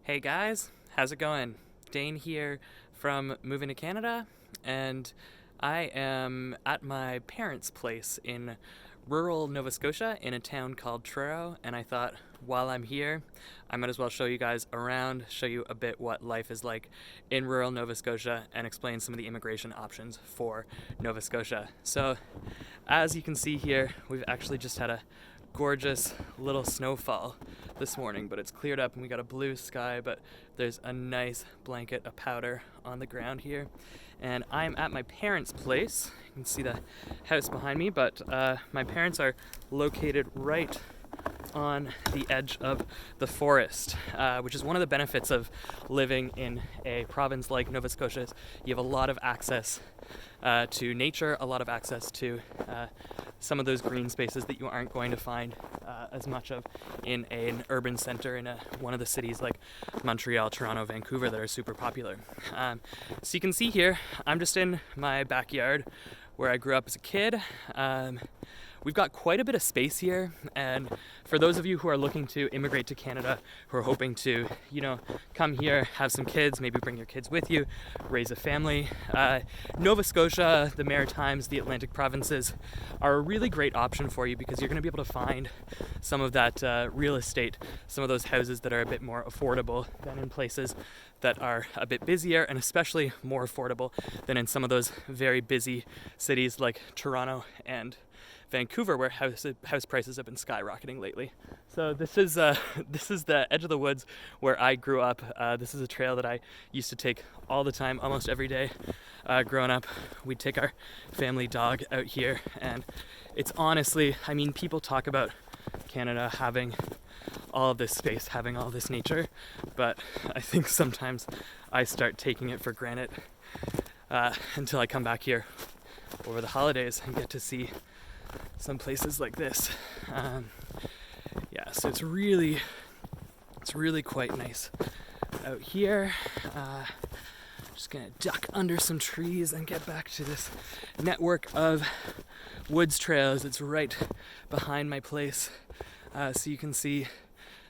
Hey guys, how's it going? Dane here from Moving to Canada, and I am at my parents' place in rural Nova Scotia in a town called Truro, and I thought while I'm here, I might as well show you guys around, show you a bit what life is like in rural Nova Scotia, and explain some of the immigration options for Nova Scotia. So, as you can see here, we've actually just had a gorgeous little snowfall this morning, but it's cleared up and we got a blue sky, but there's a nice blanket of powder on the ground here. And I'm at my parents' place. You can see the house behind me, but my parents are located right on the edge of the forest, which is one of the benefits of living in a province like Nova Scotia. You have a lot of access to nature, a lot of access to some of those green spaces that you aren't going to find as much of in an urban center in one of the cities like Montreal, Toronto, Vancouver that are super popular. So you can see here, I'm just in my backyard where I grew up as a kid. We've got quite a bit of space here, and for those of you who are looking to immigrate to Canada, who are hoping to, come here, have some kids, maybe bring your kids with you, raise a family, Nova Scotia, the Maritimes, the Atlantic provinces are a really great option for you because you're going to be able to find some of that real estate, some of those houses that are a bit more affordable than in places that are a bit busier, and especially more affordable than in some of those very busy cities like Toronto and Vancouver, where house prices have been skyrocketing lately. So this is the edge of the woods where I grew up. This is a trail that I used to take all the time, almost every day. Growing up, we'd take our family dog out here, and it's honestly, people talk about Canada having all of this space, having all this nature, but I think sometimes I start taking it for granted until I come back here over the holidays and get to see some places like this. So it's really quite nice out here. Just gonna duck under some trees and get back to this network of woods trails. It's right behind my place. So you can see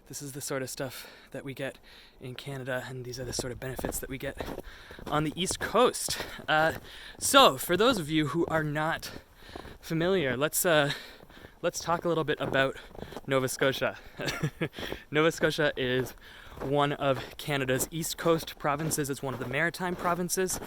this is the sort of stuff that we get in Canada, and these are the sort of benefits that we get on the East Coast. So for those of you who are not familiar, let's talk a little bit about Nova Scotia. Nova Scotia is one of Canada's East Coast provinces. It's one of the maritime provinces.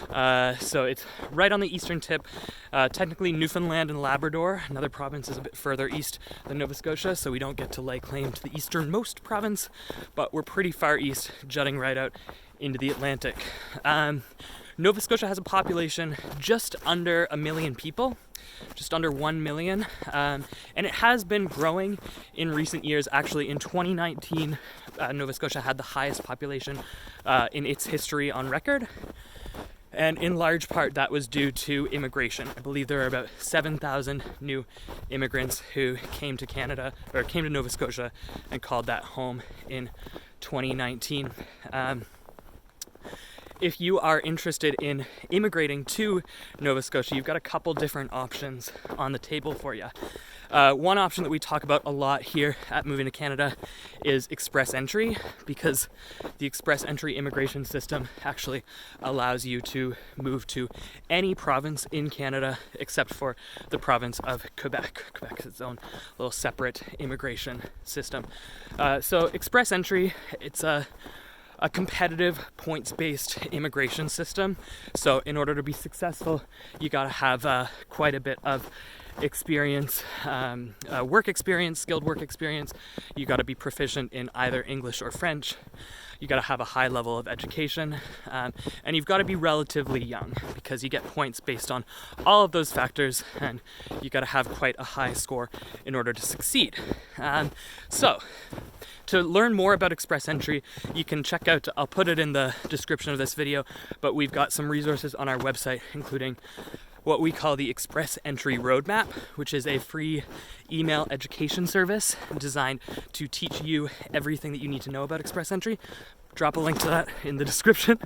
So it's right on the eastern tip. Technically Newfoundland and Labrador, another province, is a bit further east than Nova Scotia, so we don't get to lay claim to the easternmost province, but we're pretty far east, jutting right out into the Atlantic. Nova Scotia has a population just under 1 million people, just under 1 million, and it has been growing in recent years. Actually, in 2019, Nova Scotia had the highest population in its history on record, and in large part that was due to immigration. I believe there are about 7,000 new immigrants who came to Canada, or came to Nova Scotia, and called that home in 2019. If you are interested in immigrating to Nova Scotia, you've got a couple different options on the table for you. One option that we talk about a lot here at Moving to Canada is express entry, because the express entry immigration system actually allows you to move to any province in Canada except for the province of Quebec. Quebec has its own little separate immigration system. So express entry, it's a competitive points-based immigration system. So in order to be successful, you gotta have quite a bit of experience, work experience, skilled work experience. You gotta be proficient in either English or French. You gotta have a high level of education, and you've gotta be relatively young, because you get points based on all of those factors, and you gotta have quite a high score in order to succeed. So to learn more about express entry, you can check out, I'll put it in the description of this video, but we've got some resources on our website, including what we call the Express Entry Roadmap, which is a free email education service designed to teach you everything that you need to know about Express Entry. Drop a link to that in the description.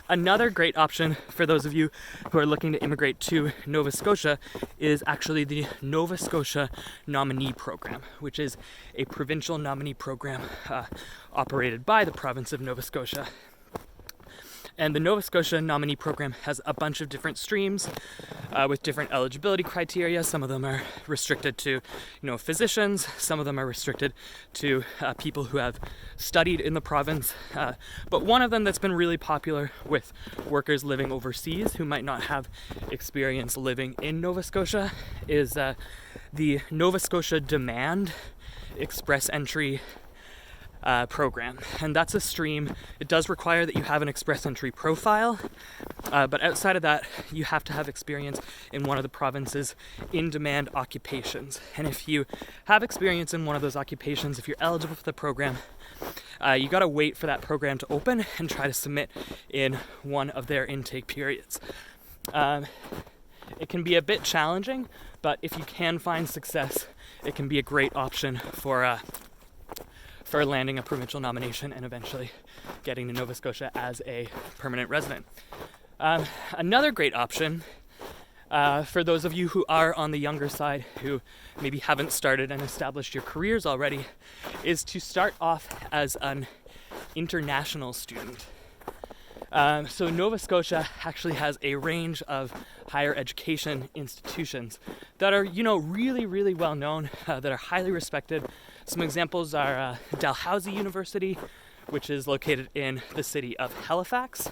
Another great option for those of you who are looking to immigrate to Nova Scotia is actually the Nova Scotia Nominee program, which is a provincial nominee program operated by the province of Nova Scotia. And the Nova Scotia Nominee program has a bunch of different streams with different eligibility criteria. Some of them are restricted to, physicians. Some of them are restricted to people who have studied in the province. But one of them that's been really popular with workers living overseas who might not have experience living in Nova Scotia is the Nova Scotia Demand Express Entry program, and that's a stream. It does require that you have an Express Entry profile, but outside of that, you have to have experience in one of the province's in-demand occupations. And if you have experience in one of those occupations, if you're eligible for the program, you got to wait for that program to open and try to submit in one of their intake periods. It can be a bit challenging, but if you can find success, it can be a great option for landing a provincial nomination and eventually getting to Nova Scotia as a permanent resident. Another great option for those of you who are on the younger side, who maybe haven't started and established your careers already, is to start off as an international student. So Nova Scotia actually has a range of higher education institutions that are, really, really well known, that are highly respected. Some examples are Dalhousie University, which is located in the city of Halifax.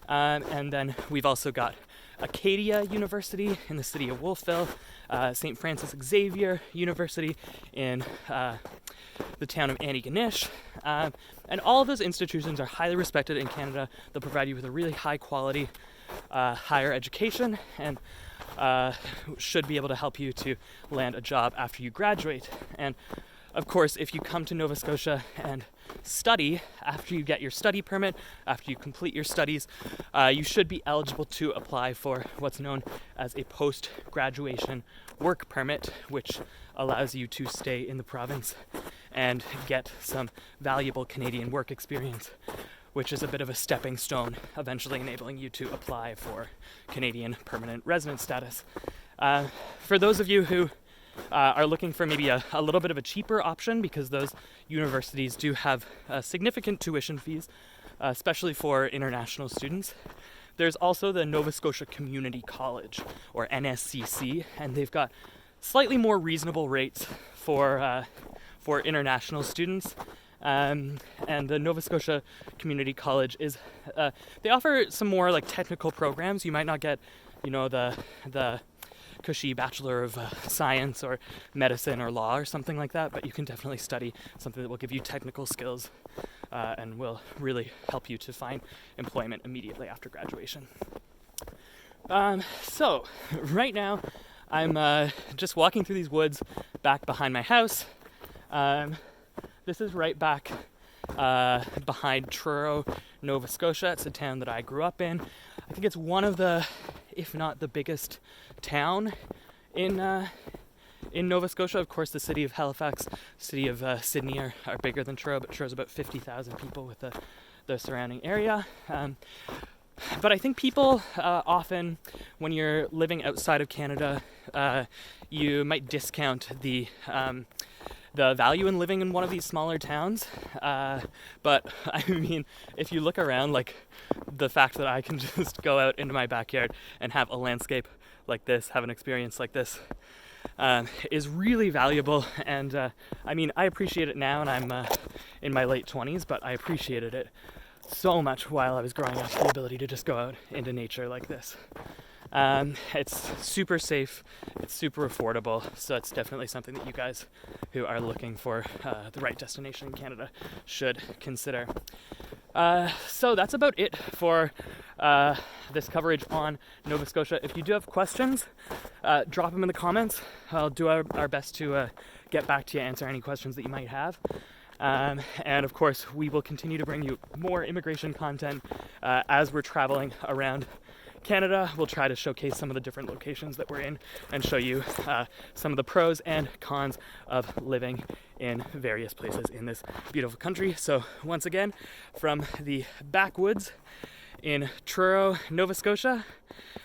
And then we've also got Acadia University in the city of Wolfville, St. Francis Xavier University in the town of Antigonish. And all of those institutions are highly respected in Canada. They'll provide you with a really high quality higher education and should be able to help you to land a job after you graduate. And of course, if you come to Nova Scotia and study after you get your study permit, after you complete your studies, you should be eligible to apply for what's known as a post-graduation work permit, which allows you to stay in the province and get some valuable Canadian work experience, which is a bit of a stepping stone, eventually enabling you to apply for Canadian permanent resident status. For those of you who are looking for maybe a little bit of a cheaper option, because those universities do have significant tuition fees, especially for international students, there's also the Nova Scotia Community College, or NSCC, and they've got slightly more reasonable rates for international students. And the Nova Scotia Community College is, they offer some more like technical programs. You might not get, the cushy Bachelor of Science or Medicine or Law or something like that, but you can definitely study something that will give you technical skills and will really help you to find employment immediately after graduation. So right now I'm just walking through these woods back behind my house. This is right back behind Truro, Nova Scotia. It's a town that I grew up in. I think it's one of the, if not the biggest town in Nova Scotia. Of course, the city of Halifax, city of Sydney are bigger than Truro, but Truro's about 50,000 people with the surrounding area. But I think people often, when you're living outside of Canada, you might discount the value in living in one of these smaller towns. But I mean, if you look around, like the fact that I can just go out into my backyard and have a landscape like this, have an experience like this, is really valuable. And I mean, I appreciate it now, and I'm in my late 20s, but I appreciated it so much while I was growing up, the ability to just go out into nature like this. It's super safe, it's super affordable, so it's definitely something that you guys who are looking for the right destination in Canada should consider. So that's about it for this coverage on Nova Scotia. If you do have questions, drop them in the comments. I'll do our best to get back to you, answer any questions that you might have. And of course, we will continue to bring you more immigration content as we're traveling around Canada. We'll try to showcase some of the different locations that we're in and show you some of the pros and cons of living in various places in this beautiful country. So once again, from the backwoods in Truro, Nova Scotia,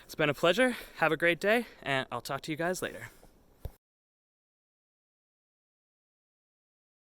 it's been a pleasure. Have a great day, and I'll talk to you guys later.